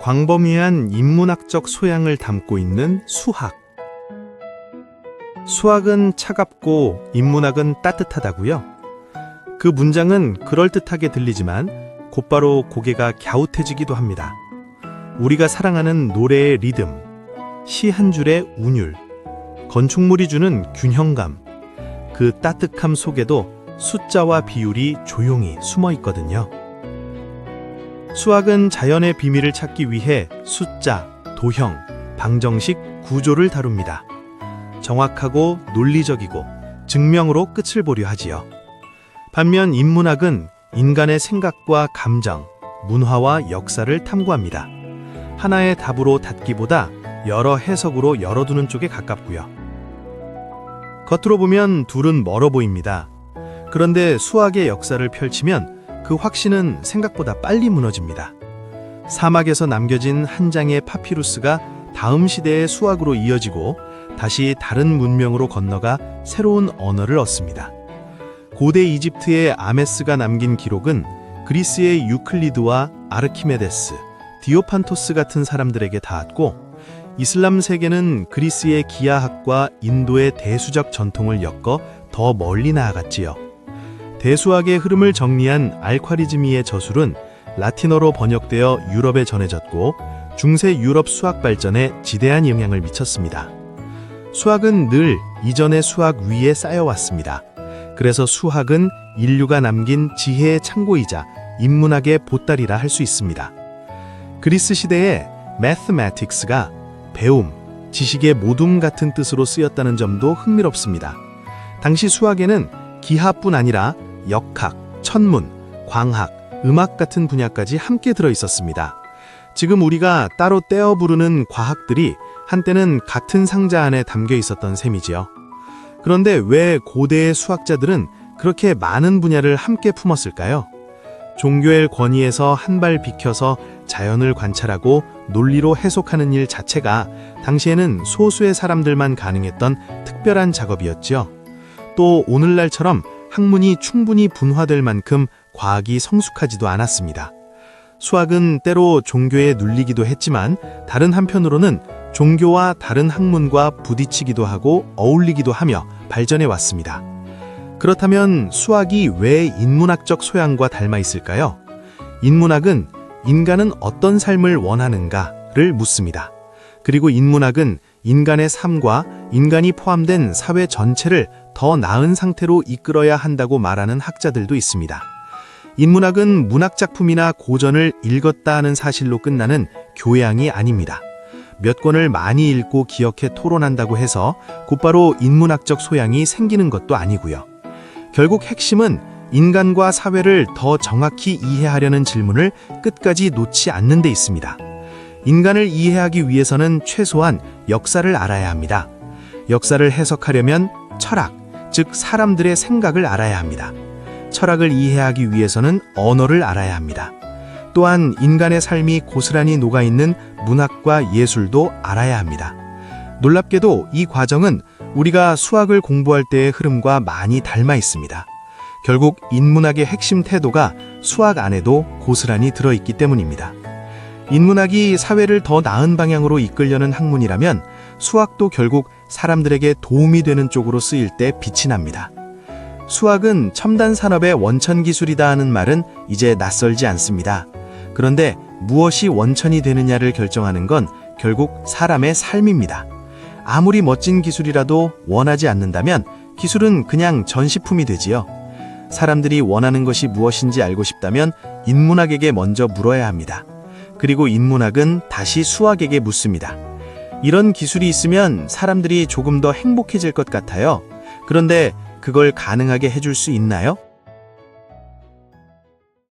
광범위한 인문학적 소양을 담고 있는 수학. 수학은 차갑고 인문학은 따뜻하다고요? 그 문장은 그럴듯하게 들리지만 곧바로 고개가 갸웃해지기도 합니다. 우리가 사랑하는 노래의 리듬, 시 한 줄의 운율, 건축물이 주는 균형감, 그 따뜻함 속에도 숫자와 비율이 조용히 숨어 있거든요. 수학은 자연의 비밀을 찾기 위해 숫자, 도형, 방정식, 구조를 다룹니다. 정확하고 논리적이고 증명으로 끝을 보려 하지요. 반면 인문학은 인간의 생각과 감정, 문화와 역사를 탐구합니다. 하나의 답으로 닫기보다 여러 해석으로 열어두는 쪽에 가깝고요. 겉으로 보면 둘은 멀어 보입니다. 그런데 수학의 역사를 펼치면 그 확신은 생각보다 빨리 무너집니다. 사막에서 남겨진 한 장의 파피루스가 다음 시대의 수학으로 이어지고 다시 다른 문명으로 건너가 새로운 언어를 얻습니다. 고대 이집트의 아메스가 남긴 기록은 그리스의 유클리드와 아르키메데스, 디오판토스 같은 사람들에게 닿았고, 이슬람 세계는 그리스의 기하학과 인도의 대수적 전통을 엮어 더 멀리 나아갔지요. 대수학의 흐름을 정리한 알콰리즈미의 저술은 라틴어로 번역되어 유럽에 전해졌고 중세 유럽 수학 발전에 지대한 영향을 미쳤습니다. 수학은 늘 이전의 수학 위에 쌓여왔습니다. 그래서 수학은 인류가 남긴 지혜의 창고이자 인문학의 보따리라 할 수 있습니다. 그리스 시대에 mathematics가 배움, 지식의 모둠 같은 뜻으로 쓰였다는 점도 흥미롭습니다. 당시 수학에는 기하뿐 아니라 역학, 천문, 광학, 음악 같은 분야까지 함께 들어 있었습니다. 지금 우리가 따로 떼어 부르는 과학들이 한때는 같은 상자 안에 담겨 있었던 셈이지요. 그런데 왜 고대의 수학자들은 그렇게 많은 분야를 함께 품었을까요? 종교의 권위에서 한 발 비켜서 자연을 관찰하고 논리로 해석하는 일 자체가 당시에는 소수의 사람들만 가능했던 특별한 작업이었죠. 또 오늘날처럼 학문이 충분히 분화될 만큼 과학이 성숙하지도 않았습니다. 수학은 때로 종교에 눌리기도 했지만 다른 한편으로는 종교와 다른 학문과 부딪히기도 하고 어울리기도 하며 발전해 왔습니다. 그렇다면 수학이 왜 인문학적 소양과 닮아 있을까요? 인문학은 인간은 어떤 삶을 원하는가를 묻습니다. 그리고 인문학은 인간의 삶과 인간이 포함된 사회 전체를 더 나은 상태로 이끌어야 한다고 말하는 학자들도 있습니다. 인문학은 문학작품이나 고전을 읽었다 하는 사실로 끝나는 교양이 아닙니다. 몇 권을 많이 읽고 기억해 토론한다고 해서 곧바로 인문학적 소양이 생기는 것도 아니고요. 결국 핵심은 인간과 사회를 더 정확히 이해하려는 질문을 끝까지 놓지 않는 데 있습니다. 인간을 이해하기 위해서는 최소한 역사를 알아야 합니다. 역사를 해석하려면 철학, 즉 사람들의 생각을 알아야 합니다. 철학을 이해하기 위해서는 언어를 알아야 합니다. 또한 인간의 삶이 고스란히 녹아있는 문학과 예술도 알아야 합니다. 놀랍게도 이 과정은 우리가 수학을 공부할 때의 흐름과 많이 닮아 있습니다. 결국 인문학의 핵심 태도가 수학 안에도 고스란히 들어있기 때문입니다. 인문학이 사회를 더 나은 방향으로 이끌려는 학문이라면 수학도 결국 사람들에게 도움이 되는 쪽으로 쓰일 때 빛이 납니다. 수학은 첨단 산업의 원천 기술이다 하는 말은 이제 낯설지 않습니다. 그런데 무엇이 원천이 되느냐를 결정하는 건 결국 사람의 삶입니다. 아무리 멋진 기술이라도 원하지 않는다면 기술은 그냥 전시품이 되지요. 사람들이 원하는 것이 무엇인지 알고 싶다면 인문학에게 먼저 물어야 합니다. 그리고 인문학은 다시 수학에게 묻습니다. 이런 기술이 있으면 사람들이 조금 더 행복해질 것 같아요. 그런데 그걸 가능하게 해줄 수 있나요?